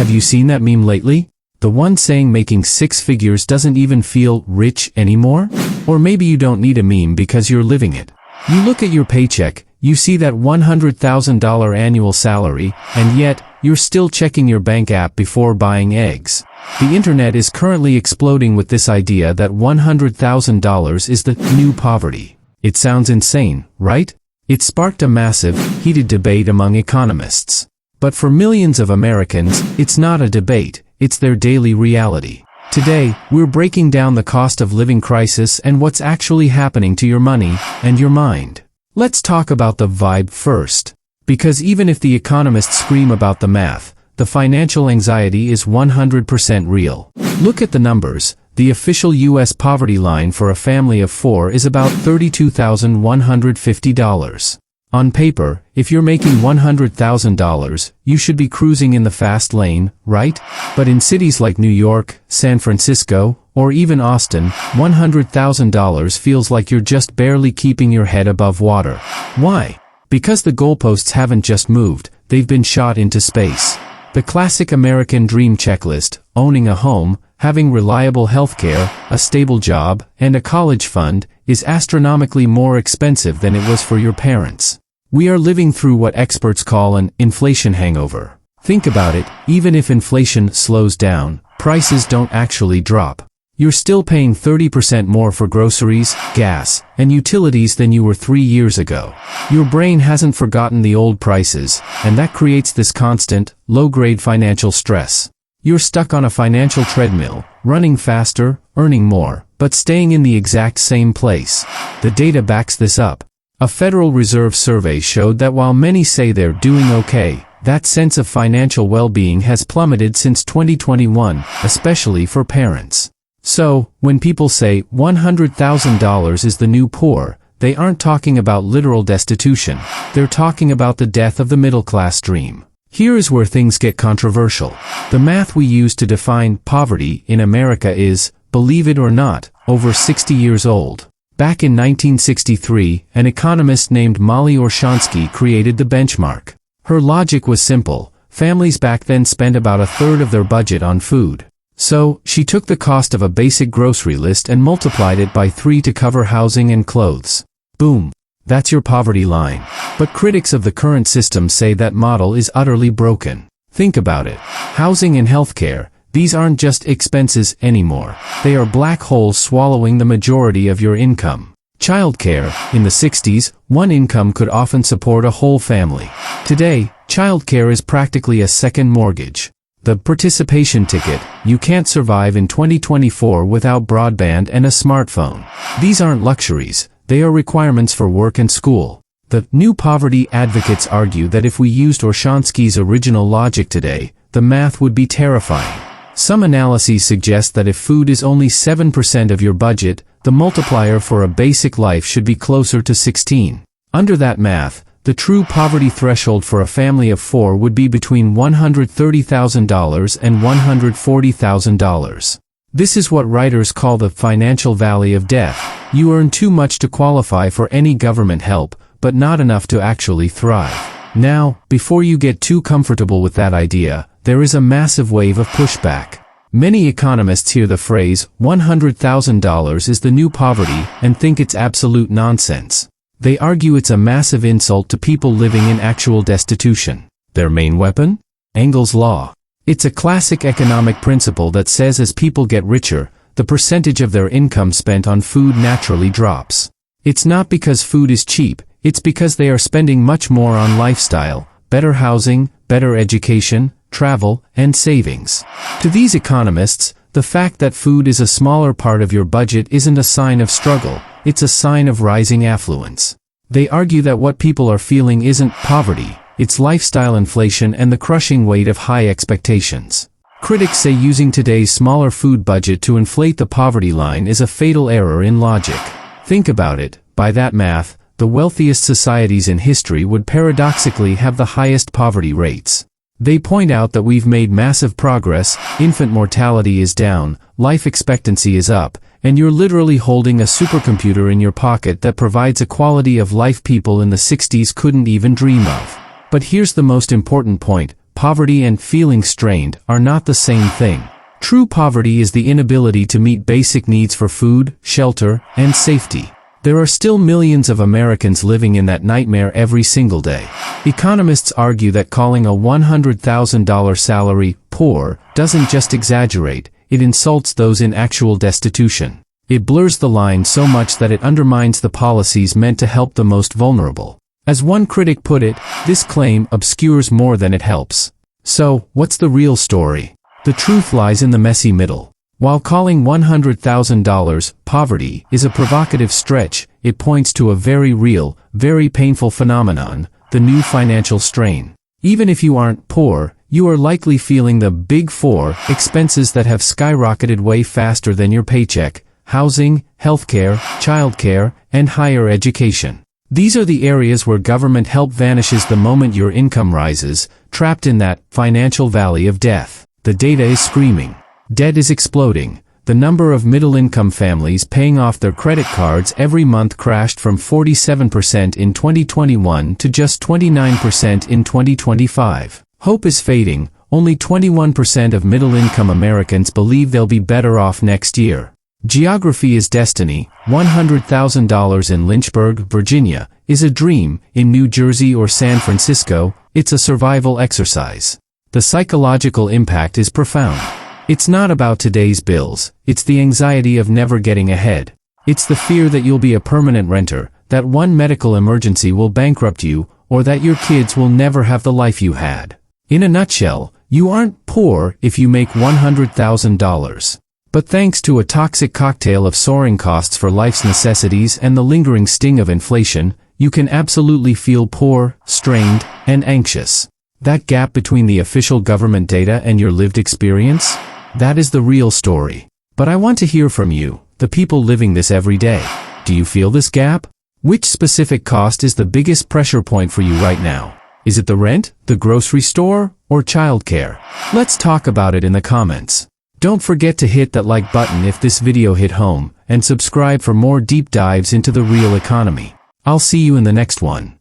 Have you seen that meme lately? The one saying making six figures doesn't even feel rich anymore? Or maybe you don't need a meme because you're living it. You look at your paycheck, you see that $100,000 annual salary, and yet, you're still checking your bank app before buying eggs. The internet is currently exploding with this idea that $100,000 is the new poverty. It sounds insane, right? It sparked a massive, heated debate among economists. But for millions of Americans, it's not a debate, it's their daily reality. Today, we're breaking down the cost of living crisis and what's actually happening to your money and your mind. Let's talk about the vibe first. Because even if the economists scream about the math, the financial anxiety is 100% real. Look at the numbers. The official U.S. poverty line for a family of 4 is about $32,150. On paper, if you're making $100,000, you should be cruising in the fast lane, right? But in cities like New York, San Francisco, or even Austin, $100,000 feels like you're just barely keeping your head above water. Why? Because the goalposts haven't just moved, they've been shot into space. The classic American dream checklist, owning a home, having reliable healthcare, a stable job, and a college fund, is astronomically more expensive than it was for your parents. We are living through what experts call an inflation hangover. Think about it, even if inflation slows down, prices don't actually drop. You're still paying 30% more for groceries, gas, and utilities than you were 3 years ago. Your brain hasn't forgotten the old prices, and that creates this constant, low-grade financial stress. You're stuck on a financial treadmill, running faster, earning more, but staying in the exact same place. The data backs this up. A Federal Reserve survey showed that while many say they're doing okay, that sense of financial well-being has plummeted since 2021, especially for parents. So, when people say $100,000 is the new poor, they aren't talking about literal destitution, they're talking about the death of the middle-class dream. Here is where things get controversial. The math we use to define poverty in America is, believe it or not, over 60 years old. Back in 1963, an economist named Molly Orshansky created the benchmark. Her logic was simple. Families back then spent about a third of their budget on food. So, she took the cost of a basic grocery list and multiplied it by 3 to cover housing and clothes. Boom. That's your poverty line. But critics of the current system say that model is utterly broken. Think about it. Housing and healthcare, these aren't just expenses anymore. They are black holes swallowing the majority of your income. Childcare, in the 60s, one income could often support a whole family. Today, childcare is practically a second mortgage. The participation ticket, you can't survive in 2024 without broadband and a smartphone. These aren't luxuries, they are requirements for work and school. The new poverty advocates argue that if we used Orshansky's original logic today, the math would be terrifying. Some analyses suggest that if food is only 7% of your budget, the multiplier for a basic life should be closer to 16. Under that math, the true poverty threshold for a family of 4 would be between $130,000 and $140,000. This is what writers call the financial valley of death. You earn too much to qualify for any government help, but not enough to actually thrive. Now, before you get too comfortable with that idea, there is a massive wave of pushback. Many economists hear the phrase, $100,000 is the new poverty, and think it's absolute nonsense. They argue it's a massive insult to people living in actual destitution. Their main weapon? Engel's law. It's a classic economic principle that says as people get richer, the percentage of their income spent on food naturally drops. It's not because food is cheap, it's because they are spending much more on lifestyle, better housing, better education, travel, and savings. To these economists, the fact that food is a smaller part of your budget isn't a sign of struggle, it's a sign of rising affluence. They argue that what people are feeling isn't poverty, it's lifestyle inflation and the crushing weight of high expectations. Critics say using today's smaller food budget to inflate the poverty line is a fatal error in logic. Think about it, by that math, the wealthiest societies in history would paradoxically have the highest poverty rates. They point out that we've made massive progress, infant mortality is down, life expectancy is up, and you're literally holding a supercomputer in your pocket that provides a quality of life people in the 60s couldn't even dream of. But here's the most important point, poverty and feeling strained are not the same thing. True poverty is the inability to meet basic needs for food, shelter, and safety. There are still millions of Americans living in that nightmare every single day. Economists argue that calling a $100,000 salary poor doesn't just exaggerate, it insults those in actual destitution. It blurs the line so much that it undermines the policies meant to help the most vulnerable. As one critic put it, this claim obscures more than it helps. So, what's the real story? The truth lies in the messy middle. While calling $100,000 poverty is a provocative stretch, it points to a very real, very painful phenomenon, the new financial strain. Even if you aren't poor, you are likely feeling the big four expenses that have skyrocketed way faster than your paycheck: housing, healthcare, childcare, and higher education. These are the areas where government help vanishes the moment your income rises, trapped in that financial valley of death. The data is screaming. Debt is exploding. The number of middle-income families paying off their credit cards every month crashed from 47% in 2021 to just 29% in 2025. Hope is fading. Only 21% of middle-income Americans believe they'll be better off next year. Geography is destiny. $100,000 in Lynchburg, Virginia, is a dream. In New Jersey or San Francisco, it's a survival exercise. The psychological impact is profound. It's not about today's bills, it's the anxiety of never getting ahead. It's the fear that you'll be a permanent renter, that one medical emergency will bankrupt you, or that your kids will never have the life you had. In a nutshell, you aren't poor if you make $100,000. But thanks to a toxic cocktail of soaring costs for life's necessities and the lingering sting of inflation, you can absolutely feel poor, strained, and anxious. That gap between the official government data and your lived experience? That is the real story. But I want to hear from you, the people living this every day. Do you feel this gap? Which specific cost is the biggest pressure point for you right now? Is it the rent, the grocery store, or childcare? Let's talk about it in the comments. Don't forget to hit that like button if this video hit home, and subscribe for more deep dives into the real economy. I'll see you in the next one.